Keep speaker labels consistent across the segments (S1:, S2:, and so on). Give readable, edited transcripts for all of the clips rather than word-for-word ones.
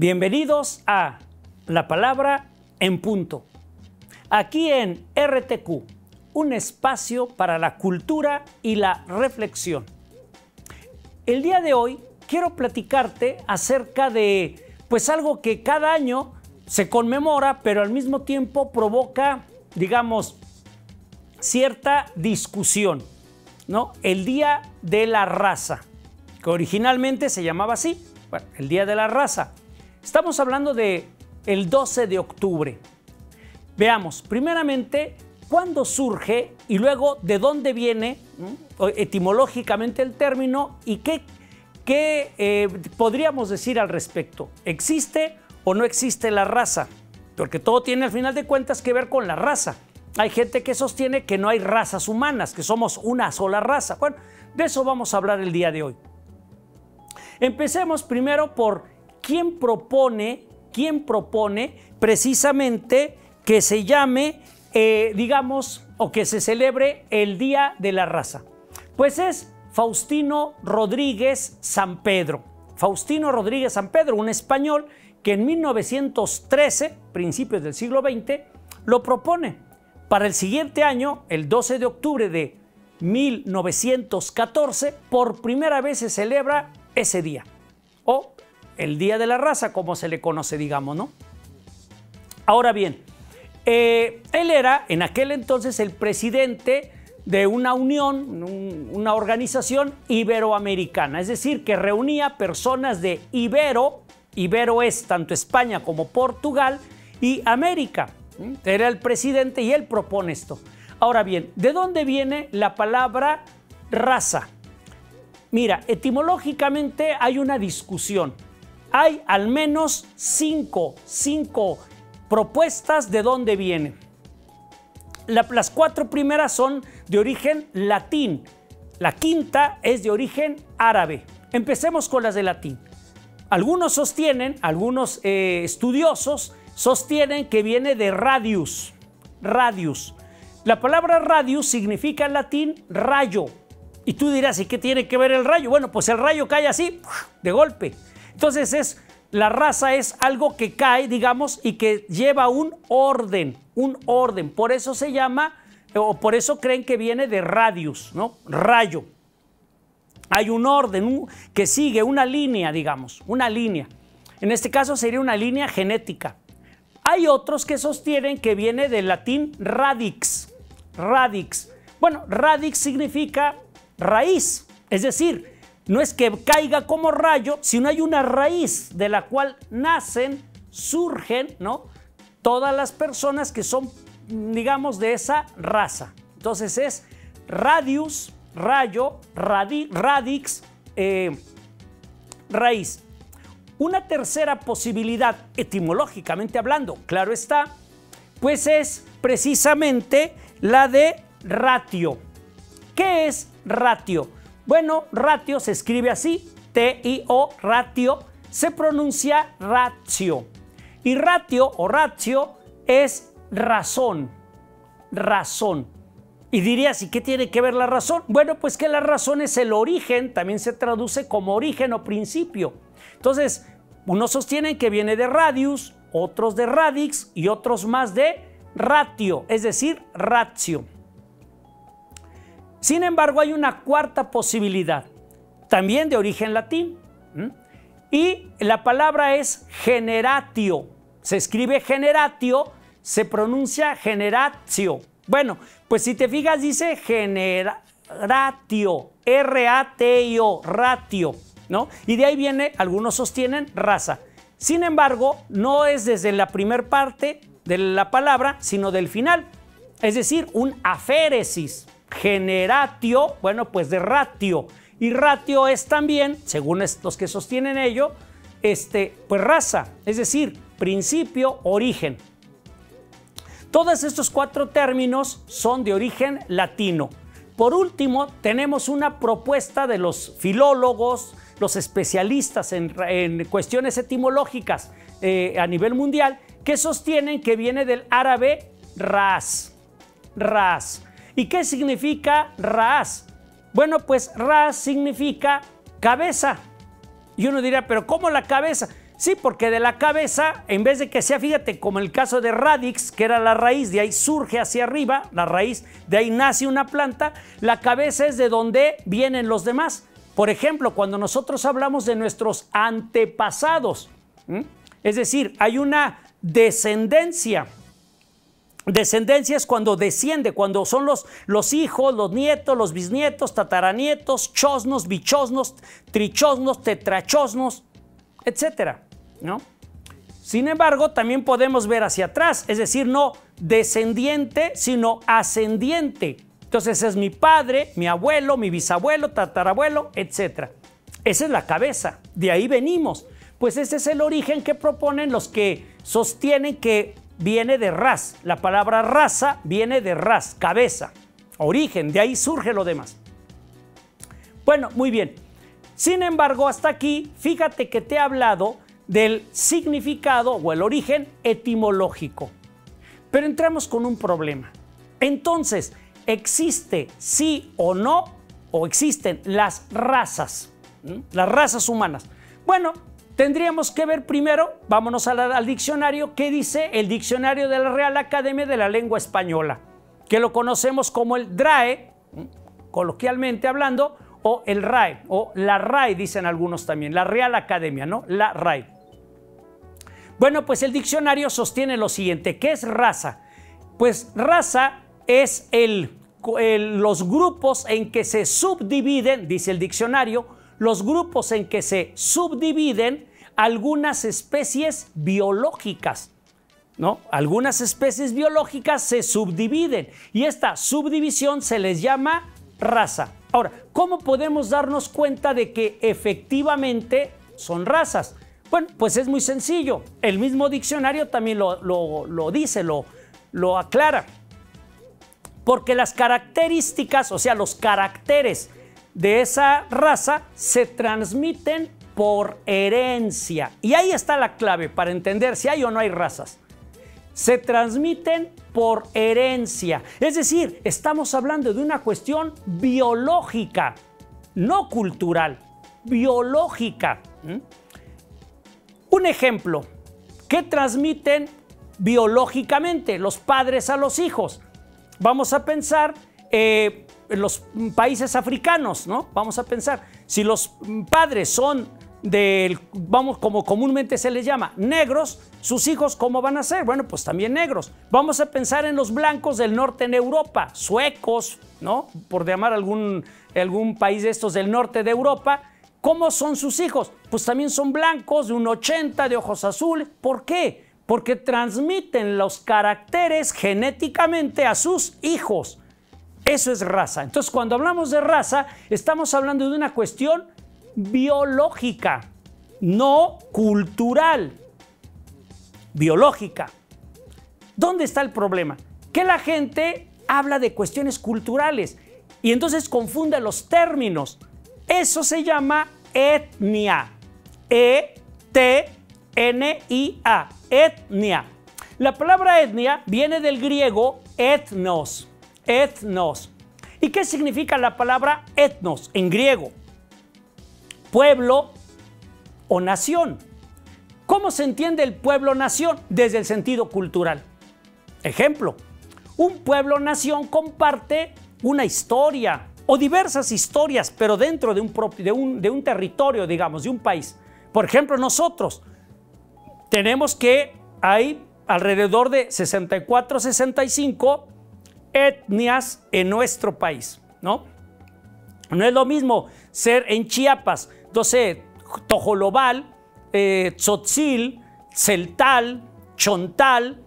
S1: Bienvenidos a La Palabra en Punto. Aquí en RTQ, un espacio para la cultura y la reflexión. El día de hoy quiero platicarte acerca de algo que cada año se conmemora, pero al mismo tiempo provoca, digamos, cierta discusión, ¿no? El Día de la Raza, que originalmente se llamaba así, bueno, el Día de la Raza. Estamos hablando de el 12 de octubre. Veamos, primeramente, cuándo surge y luego de dónde viene etimológicamente el término y qué podríamos decir al respecto. ¿Existe o no existe la raza? Porque todo tiene al final de cuentas que ver con la raza. Hay gente que sostiene que no hay razas humanas, que somos una sola raza. Bueno, de eso vamos a hablar el día de hoy. Empecemos primero por quién propone precisamente que se llame, digamos, o que se celebre el Día de la Raza. Pues es Faustino Rodríguez Sampedro. Faustino Rodríguez Sampedro, un español que en 1913, principios del siglo XX, lo propone. Para el siguiente año, el 12 de octubre de 1914, por primera vez se celebra ese día, o el Día de la Raza, como se le conoce, digamos, ¿no? Ahora bien, él era en aquel entonces el presidente de una unión, una organización iberoamericana, es decir, que reunía personas de Ibero es tanto España como Portugal y América. Era el presidente y él propone esto. Ahora bien, ¿de dónde viene la palabra raza? Mira, etimológicamente hay una discusión. Hay al menos cinco propuestas de dónde viene. Las cuatro primeras son de origen latín. La quinta es de origen árabe. Empecemos con las de latín. Algunos estudiosos sostienen que viene de radius. Radius. La palabra radius significa en latín rayo. Y tú dirás, ¿y qué tiene que ver el rayo? Bueno, pues el rayo cae así, de golpe. Entonces la raza es algo que cae, digamos, y que lleva un orden. Por eso se llama, o por eso creen que viene de radius, ¿no? Rayo. Hay un orden que sigue una línea, digamos, una línea. En este caso sería una línea genética. Hay otros que sostienen que viene del latín radix. Radix. Bueno, radix significa raíz, es decir, no es que caiga como rayo, sino hay una raíz de la cual nacen, surgen, ¿no?, todas las personas que son, digamos, de esa raza. Entonces es radius, rayo, radix, raíz. Una tercera posibilidad, etimológicamente hablando, claro está, pues es precisamente la de ratio. ¿Qué es ratio? Bueno, ratio se escribe así, T-I-O, ratio, se pronuncia ratio. Y ratio o ratio es razón, razón. Y dirías, ¿y qué tiene que ver la razón? Bueno, pues que la razón es el origen, también se traduce como origen o principio. Entonces, unos sostienen que viene de radius, otros de radix y otros más de ratio, es decir, ratio. Sin embargo, hay una cuarta posibilidad, también de origen latín, y la palabra es generatio. Se escribe generatio, se pronuncia generatio. Bueno, pues si te fijas dice generatio, R-A-T-I-O, ratio, ¿no? Y de ahí viene, algunos sostienen, raza. Sin embargo, no es desde la primer parte de la palabra, sino del final, es decir, un aféresis. Generatio, bueno, pues de ratio. Y ratio es también, según los que sostienen ello, pues raza, es decir, principio, origen. Todos estos cuatro términos son de origen latino. Por último, tenemos una propuesta de los filólogos, los especialistas en cuestiones etimológicas a nivel mundial, que sostienen que viene del árabe ras. Ras. ¿Y qué significa ras? Bueno, pues ras significa cabeza. Y uno dirá, ¿pero cómo la cabeza? Sí, porque de la cabeza, en vez de que sea, fíjate, como el caso de radix, que era la raíz, de ahí surge hacia arriba, la raíz, de ahí nace una planta, la cabeza es de donde vienen los demás. Por ejemplo, cuando nosotros hablamos de nuestros antepasados, es decir, hay una descendencia. Descendencia es cuando desciende, cuando son los hijos, los nietos, los bisnietos, tataranietos, chosnos, bichosnos, trichosnos, tetrachosnos, etcétera, ¿no? Sin embargo, también podemos ver hacia atrás, es decir, no descendiente, sino ascendiente. Entonces es mi padre, mi abuelo, mi bisabuelo, tatarabuelo, etcétera. Esa es la cabeza, de ahí venimos. Pues ese es el origen que proponen los que sostienen que viene de ras. La palabra raza viene de ras, cabeza, origen, de ahí surge lo demás. Bueno, muy bien. Sin embargo, hasta aquí, fíjate que te he hablado del significado o el origen etimológico. Pero entramos con un problema. Entonces, ¿existe sí o no, o existen las razas humanas? Bueno, tendríamos que ver primero, vámonos al diccionario, ¿qué dice el diccionario de la Real Academia de la Lengua Española? Que lo conocemos como el DRAE, coloquialmente hablando, o el RAE, o la RAE dicen algunos también, la Real Academia, ¿no? La RAE. Bueno, pues el diccionario sostiene lo siguiente, ¿qué es raza? Pues raza es los grupos en que se subdividen, dice el diccionario, los grupos en que se subdividen algunas especies biológicas, ¿no? Algunas especies biológicas se subdividen y esta subdivisión se les llama raza. Ahora, ¿cómo podemos darnos cuenta de que efectivamente son razas? Bueno, pues es muy sencillo. El mismo diccionario también lo dice, lo aclara. Porque las características, o sea, los caracteres de esa raza se transmiten por herencia. Y ahí está la clave para entender si hay o no hay razas. Se transmiten por herencia. Es decir, estamos hablando de una cuestión biológica, no cultural, biológica. Un ejemplo, ¿qué transmiten biológicamente los padres a los hijos? Vamos a pensar en los países africanos, ¿no? Vamos a pensar, si los padres son como comúnmente se les llama, negros, sus hijos, ¿cómo van a ser? Bueno, pues también negros. Vamos a pensar en los blancos del norte en Europa, suecos, ¿no? Por llamar algún país de estos del norte de Europa. ¿Cómo son sus hijos? Pues también son blancos, de 1,80, de ojos azules. ¿Por qué? Porque transmiten los caracteres genéticamente a sus hijos. Eso es raza. Entonces, cuando hablamos de raza, estamos hablando de una cuestión biológica, no cultural, biológica. ¿Dónde está el problema? Que la gente habla de cuestiones culturales y entonces confunde los términos. Eso se llama etnia. E-T-N-I-A. Etnia. La palabra etnia viene del griego etnos. Etnos. ¿Y qué significa la palabra etnos en griego? Pueblo o nación. ¿Cómo se entiende el pueblo-nación? Desde el sentido cultural. Ejemplo, un pueblo-nación comparte una historia o diversas historias, pero dentro de un territorio, digamos, de un país. Por ejemplo, nosotros tenemos que hay alrededor de 64, 65 etnias en nuestro país, ¿no? No es lo mismo ser en Chiapas, entonces, Tojolobal, Tzotzil, Celtal, Chontal.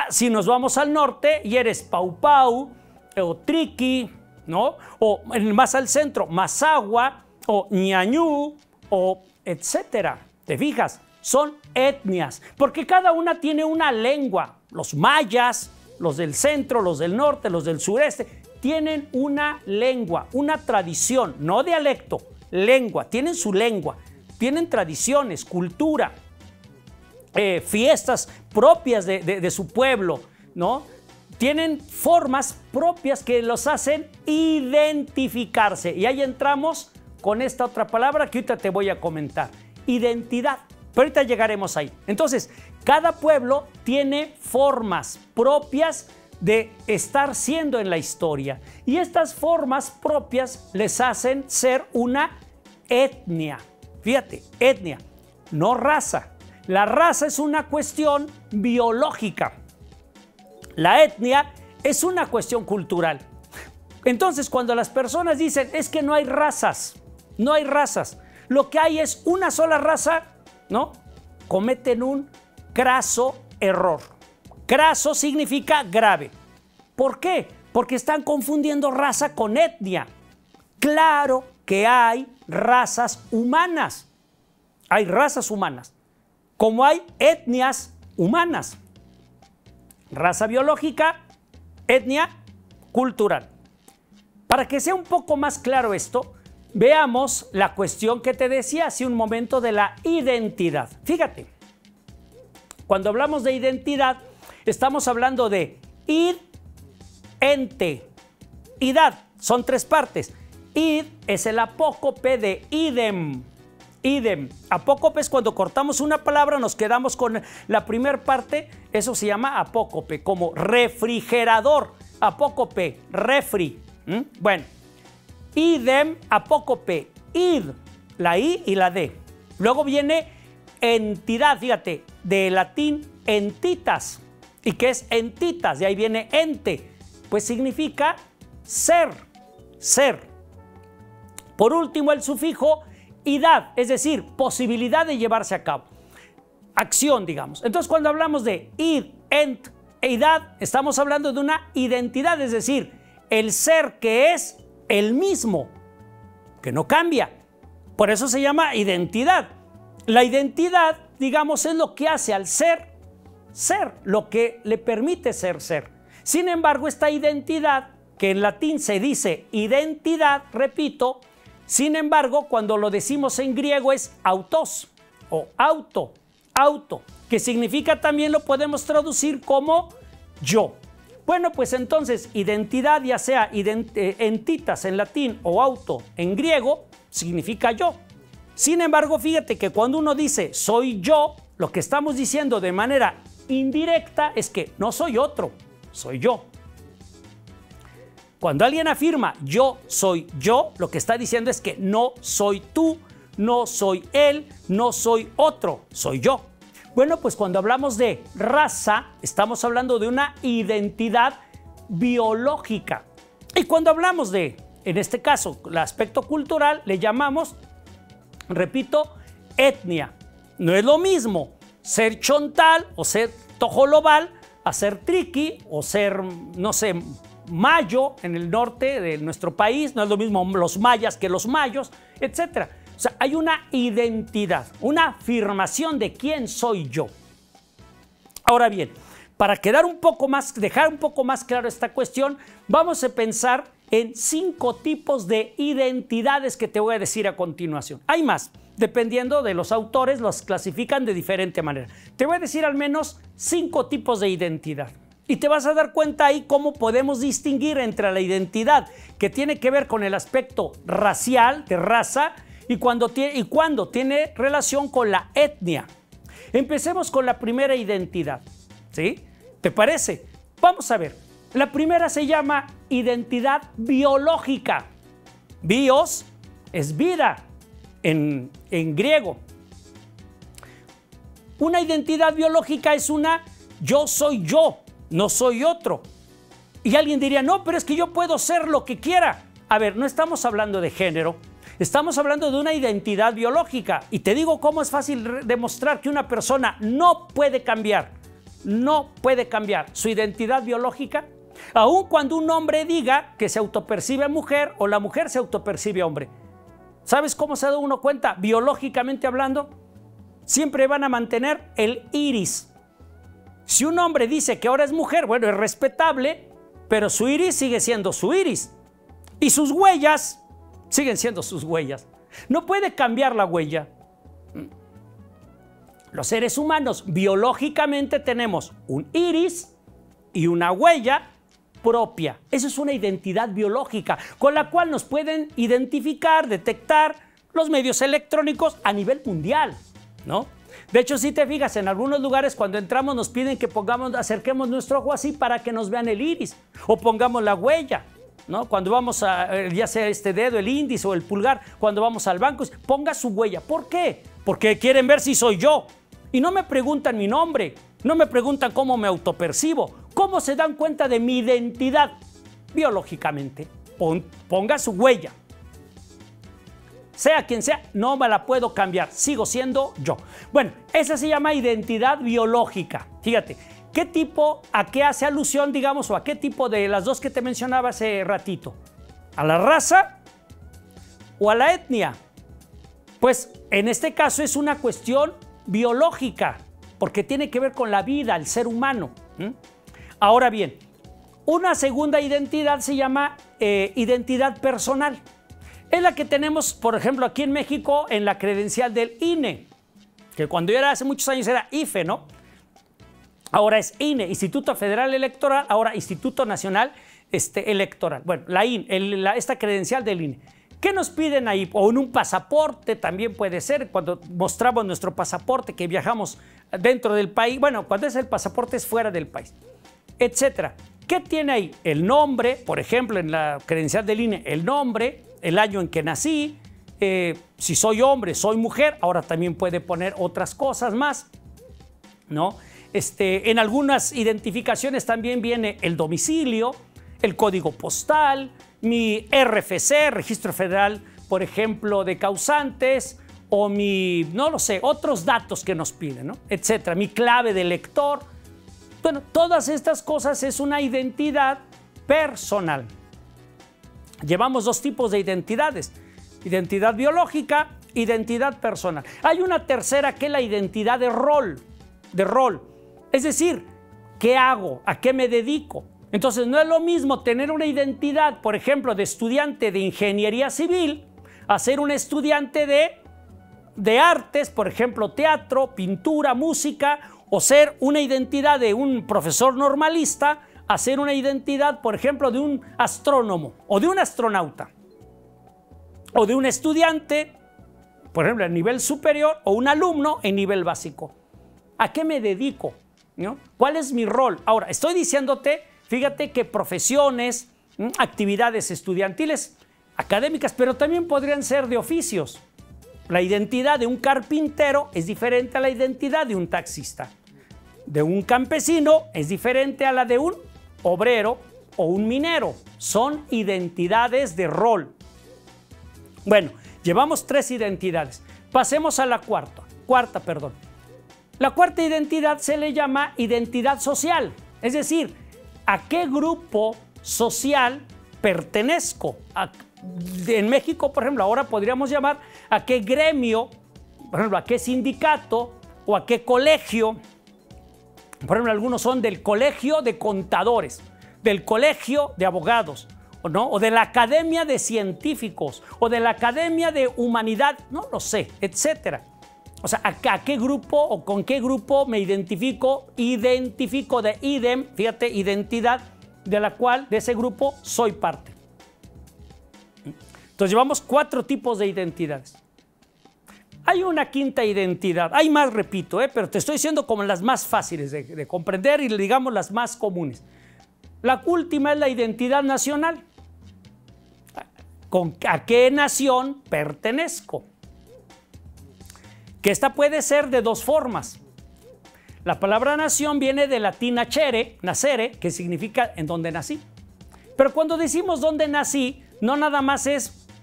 S1: Si nos vamos al norte y eres Paupau o Triqui, ¿no? O más al centro, Mazahua o Ñañú o etcétera. ¿Te fijas? Son etnias, porque cada una tiene una lengua. Los mayas, los del centro, los del norte, los del sureste, tienen una lengua, una tradición, no dialecto, lengua, tienen su lengua, tienen tradiciones, cultura, fiestas propias de su pueblo, ¿no? Tienen formas propias que los hacen identificarse. Y ahí entramos con esta otra palabra que ahorita te voy a comentar, identidad. Pero ahorita llegaremos ahí. Entonces, cada pueblo tiene formas propias de estar siendo en la historia. Y estas formas propias les hacen ser una etnia. Fíjate, etnia, no raza. La raza es una cuestión biológica. La etnia es una cuestión cultural. Entonces, cuando las personas dicen, es que no hay razas, no hay razas, lo que hay es una sola raza, ¿no? Cometen un craso error. Craso significa grave. ¿Por qué? Porque están confundiendo raza con etnia. Claro que hay razas humanas. Hay razas humanas, como hay etnias humanas. Raza biológica, etnia cultural. Para que sea un poco más claro esto, veamos la cuestión que te decía hace un momento de la identidad. Fíjate, cuando hablamos de identidad, estamos hablando de id, ente, idad. Son tres partes. Id es el apócope de idem. Idem. Apócope es cuando cortamos una palabra, nos quedamos con la primera parte. Eso se llama apócope, como refrigerador. Apócope, refri. Bueno, idem, apócope, id, la I y la D. Luego viene entidad, fíjate, de latín entitas. ¿Y qué es entitas? De ahí viene ente. Pues significa ser, ser. Por último, el sufijo idad, es decir, posibilidad de llevarse a cabo. Acción, digamos. Entonces, cuando hablamos de id, ent e idad, estamos hablando de una identidad, es decir, el ser que es el mismo, que no cambia. Por eso se llama identidad. La identidad, digamos, es lo que hace al ser, ser, lo que le permite ser, ser. Sin embargo, esta identidad, que en latín se dice identidad, repito, sin embargo, cuando lo decimos en griego es autos o auto, auto, que significa también lo podemos traducir como yo. Bueno, pues entonces identidad, ya sea entitas en latín o auto en griego, significa yo. Sin embargo, fíjate que cuando uno dice soy yo, lo que estamos diciendo de manera indirecta es que no soy otro, soy yo. Cuando alguien afirma yo soy yo, lo que está diciendo es que no soy tú, no soy él, no soy otro, soy yo. Bueno, pues cuando hablamos de raza, estamos hablando de una identidad biológica. Y cuando hablamos de, en este caso, el aspecto cultural, le llamamos, repito, etnia. No es lo mismo ser chontal o ser tojolobal a ser triqui o ser, no sé, mayo en el norte de nuestro país. No es lo mismo los mayas que los mayos, etcétera. O sea, hay una identidad, una afirmación de quién soy yo. Ahora bien, para quedar un poco más, dejar un poco más claro esta cuestión, vamos a pensar en 5 tipos de identidades que te voy a decir a continuación. Hay más, dependiendo de los autores, los clasifican de diferente manera. Te voy a decir al menos 5 tipos de identidad. Y te vas a dar cuenta ahí cómo podemos distinguir entre la identidad que tiene que ver con el aspecto racial, de raza, y cuando tiene relación con la etnia. Empecemos con la primera identidad, ¿sí? ¿Te parece? Vamos a ver. La primera se llama identidad biológica. Bios es vida en griego. Una identidad biológica es una yo soy yo, no soy otro. Y alguien diría, no, pero es que yo puedo ser lo que quiera. A ver, no estamos hablando de género. Estamos hablando de una identidad biológica y te digo cómo es fácil demostrar que una persona no puede cambiar su identidad biológica, aun cuando un hombre diga que se autopercibe mujer o la mujer se autopercibe hombre. ¿Sabes cómo se da uno cuenta biológicamente hablando? Siempre van a mantener el iris. Si un hombre dice que ahora es mujer, bueno, es respetable, pero su iris sigue siendo su iris y sus huellas siguen siendo sus huellas. No puede cambiar la huella. Los seres humanos biológicamente tenemos un iris y una huella propia. Eso es una identidad biológica con la cual nos pueden identificar, detectar los medios electrónicos a nivel mundial, ¿no? De hecho, si te fijas, en algunos lugares cuando entramos nos piden que acerquemos nuestro ojo así para que nos vean el iris, o pongamos la huella, ¿no? Cuando vamos a, ya sea este dedo, el índice o el pulgar, cuando vamos al banco, ponga su huella. ¿Por qué? Porque quieren ver si soy yo. Y no me preguntan mi nombre, no me preguntan cómo me autopercibo, cómo se dan cuenta de mi identidad biológicamente. Ponga su huella. Sea quien sea, no me la puedo cambiar, sigo siendo yo. Bueno, esa se llama identidad biológica. Fíjate, ¿qué tipo, a qué hace alusión, digamos, o a qué tipo de las dos que te mencionaba hace ratito? ¿A la raza o a la etnia? Pues en este caso es una cuestión biológica, porque tiene que ver con la vida, el ser humano. Ahora bien, una segunda identidad se llama identidad personal. Es la que tenemos, por ejemplo, aquí en México en la credencial del INE, que cuando yo era hace muchos años era IFE, ¿no? Ahora es INE, Instituto Federal Electoral, ahora Instituto Nacional Electoral. Bueno, la INE, esta credencial del INE. ¿Qué nos piden ahí? O en un pasaporte también puede ser, cuando mostramos nuestro pasaporte que viajamos dentro del país. Bueno, cuando es el pasaporte es fuera del país, etcétera. ¿Qué tiene ahí? El nombre, por ejemplo, en la credencial del INE, el nombre, el año en que nací, si soy hombre, soy mujer, ahora también puede poner otras cosas más, ¿no? En algunas identificaciones también viene el domicilio, el código postal, mi RFC, Registro Federal, por ejemplo, de causantes, o mi, no lo sé, otros datos que nos piden, ¿no? Etcétera, mi clave de lector. Bueno, todas estas cosas es una identidad personal. Llevamos dos tipos de identidades, identidad biológica, identidad personal. Hay una tercera que es la identidad de rol, es decir, ¿qué hago? ¿A qué me dedico? Entonces no es lo mismo tener una identidad, por ejemplo, de estudiante de ingeniería civil, a ser un estudiante de artes, por ejemplo, teatro, pintura, música, o ser una identidad de un profesor normalista, a ser una identidad, por ejemplo, de un astrónomo o de un astronauta o de un estudiante, por ejemplo, en nivel superior, o un alumno en nivel básico. ¿A qué me dedico? ¿No? ¿Cuál es mi rol? Ahora, estoy diciéndote, fíjate que profesiones, actividades estudiantiles, académicas, pero también podrían ser de oficios. La identidad de un carpintero es diferente a la identidad de un taxista. De un campesino es diferente a la de un obrero o un minero. Son identidades de rol. Bueno, llevamos tres identidades. Pasemos a la cuarta. La cuarta identidad se le llama identidad social. Es decir, ¿a qué grupo social pertenezco? En México, por ejemplo, ahora podríamos llamar a qué gremio, por ejemplo, a qué sindicato o a qué colegio. Por ejemplo, algunos son del colegio de contadores, del colegio de abogados, ¿no? O de la academia de científicos, o de la academia de humanidad, no lo sé, etcétera. O sea, ¿a qué grupo o con qué grupo me identifico? Identifico de idem, fíjate, identidad, de la cual, de ese grupo, soy parte. Entonces llevamos 4 tipos de identidades. Hay una quinta identidad, hay más, repito, pero te estoy diciendo como las más fáciles de comprender y digamos las más comunes. La última es la identidad nacional. ¿A qué nación pertenezco? Que esta puede ser de dos formas. La palabra nación viene del latín nacere, que significa en donde nací. Pero cuando decimos donde nací, no nada más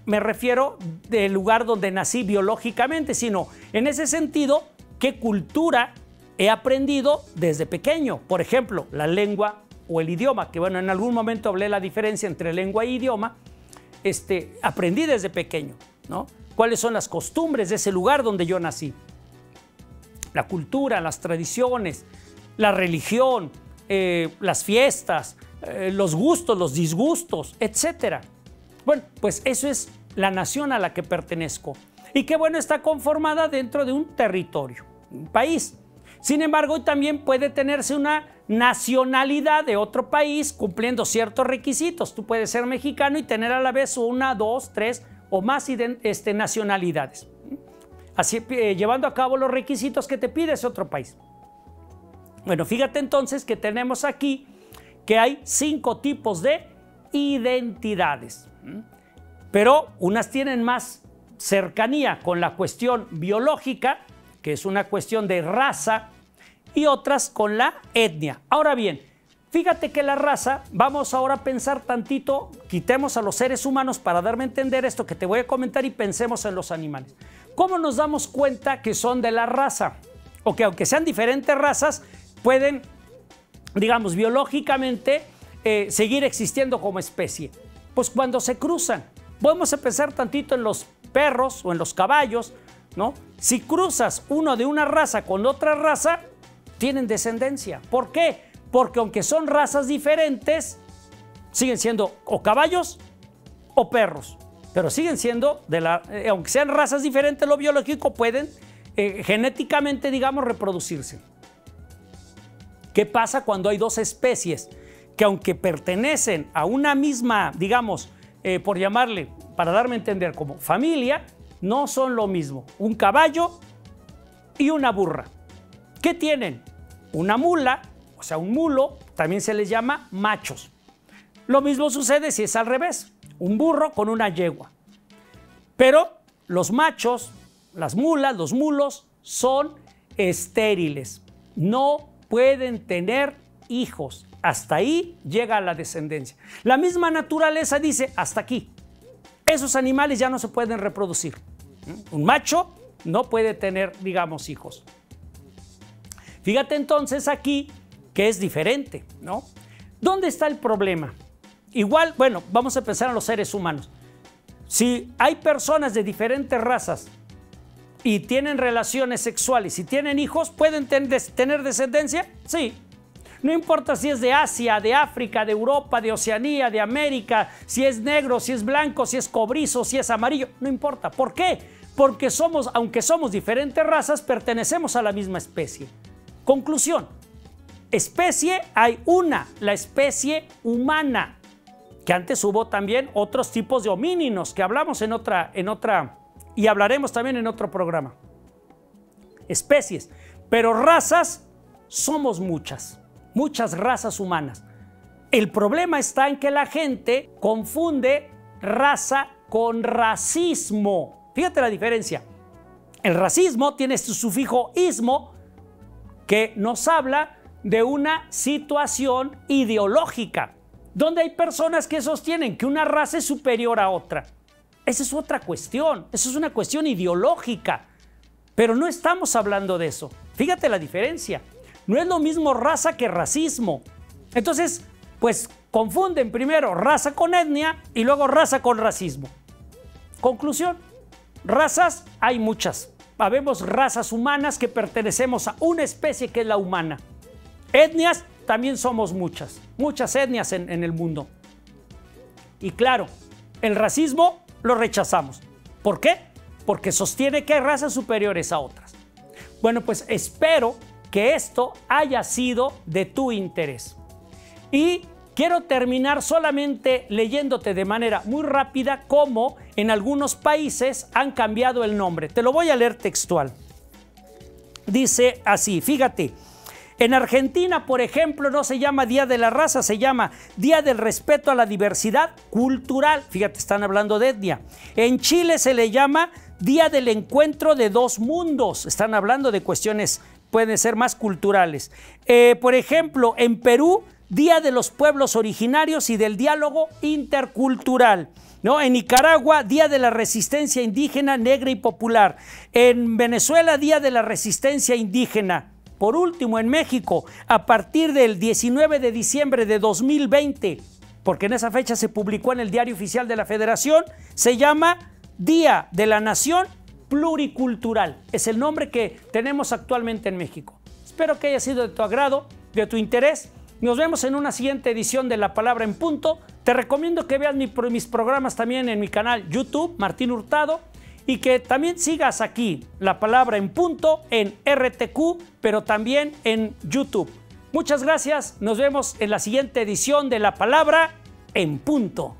S1: me refiero del lugar donde nací biológicamente, sino en ese sentido, qué cultura he aprendido desde pequeño. Por ejemplo, la lengua o el idioma, que bueno, en algún momento hablé la diferencia entre lengua e idioma. Aprendí desde pequeño, ¿no? ¿Cuáles son las costumbres de ese lugar donde yo nací? La cultura, las tradiciones, la religión, las fiestas, los gustos, los disgustos, etcétera. Bueno, pues eso es la nación a la que pertenezco. Y que bueno, está conformada dentro de un territorio, un país. Sin embargo, también puede tenerse una nacionalidad de otro país cumpliendo ciertos requisitos. Tú puedes ser mexicano y tener a la vez 1, 2, 3 o más nacionalidades. así, llevando a cabo los requisitos que te pide ese otro país. Bueno, fíjate entonces que tenemos aquí que hay 5 tipos de identidades, pero unas tienen más cercanía con la cuestión biológica, que es una cuestión de raza, y otras con la etnia. Ahora bien, fíjate que la raza, vamos ahora a pensar tantito, quitemos a los seres humanos para darme a entender esto que te voy a comentar y pensemos en los animales. ¿Cómo nos damos cuenta que son de la raza? O que aunque sean diferentes razas, pueden, digamos, biológicamente seguir existiendo como especie. Pues cuando se cruzan. Podemos pensar tantito en los perros o en los caballos, ¿no? Si cruzas uno de una raza con otra raza, tienen descendencia. ¿Por qué? Porque aunque son razas diferentes, siguen siendo o caballos o perros. Pero siguen siendo, aunque sean razas diferentes, lo biológico pueden genéticamente, digamos, reproducirse. ¿Qué pasa cuando hay dos especies que aunque pertenecen a una misma, digamos, por llamarle, para darme a entender como familia, no son lo mismo? Un caballo y una burra. ¿Qué tienen? Una mula, o sea, un mulo, también se les llama machos. Lo mismo sucede si es al revés, un burro con una yegua. Pero los machos, las mulas, los mulos son estériles, no pueden tener hijos. Hasta ahí llega la descendencia. La misma naturaleza dice hasta aquí. Esos animales ya no se pueden reproducir. Un macho no puede tener, digamos, hijos. Fíjate entonces aquí que es diferente, ¿no? ¿Dónde está el problema? Igual, bueno, vamos a pensar en los seres humanos. Si hay personas de diferentes razas y tienen relaciones sexuales y tienen hijos, ¿pueden tener descendencia? Sí. No importa si es de Asia, de África, de Europa, de Oceanía, de América, si es negro, si es blanco, si es cobrizo, si es amarillo, no importa. ¿Por qué? Porque aunque somos diferentes razas, pertenecemos a la misma especie. Conclusión, especie hay una, la especie humana, que antes hubo también otros tipos de homínidos que hablamos en otra y hablaremos también en otro programa. Especies, pero razas somos muchas razas humanas. El problema está en que la gente confunde raza con racismo. Fíjate la diferencia. El racismo tiene su sufijo ismo, que nos habla de una situación ideológica, donde hay personas que sostienen que una raza es superior a otra. Esa es otra cuestión, eso es una cuestión ideológica, pero no estamos hablando de eso. Fíjate la diferencia. No es lo mismo raza que racismo. Entonces, pues confunden primero raza con etnia y luego raza con racismo. Conclusión, razas hay muchas. Habemos razas humanas que pertenecemos a una especie que es la humana. Etnias también somos muchas etnias en el mundo. Y claro, el racismo lo rechazamos. ¿Por qué? Porque sostiene que hay razas superiores a otras. Bueno, pues espero que esto haya sido de tu interés. Y quiero terminar solamente leyéndote de manera muy rápida cómo en algunos países han cambiado el nombre. Te lo voy a leer textual. Dice así, fíjate, en Argentina, por ejemplo, no se llama Día de la Raza, se llama Día del Respeto a la Diversidad Cultural. Fíjate, están hablando de etnia. En Chile se le llama Día del Encuentro de Dos Mundos. Están hablando de cuestiones, pueden ser más culturales. Por ejemplo, en Perú, Día de los Pueblos Originarios y del Diálogo Intercultural. ¿No? En Nicaragua, Día de la Resistencia Indígena, Negra y Popular. En Venezuela, Día de la Resistencia Indígena. Por último, en México, a partir del 19 de diciembre de 2020, porque en esa fecha se publicó en el Diario Oficial de la Federación, se llama Día de la Nación Pluricultural. Es el nombre que tenemos actualmente en México. Espero que haya sido de tu agrado, de tu interés. Nos vemos en una siguiente edición de La Palabra en Punto. Te recomiendo que veas mis programas también en mi canal YouTube, Martín Hurtado, y que también sigas aquí La Palabra en Punto en RTQ, pero también en YouTube. Muchas gracias. Nos vemos en la siguiente edición de La Palabra en Punto.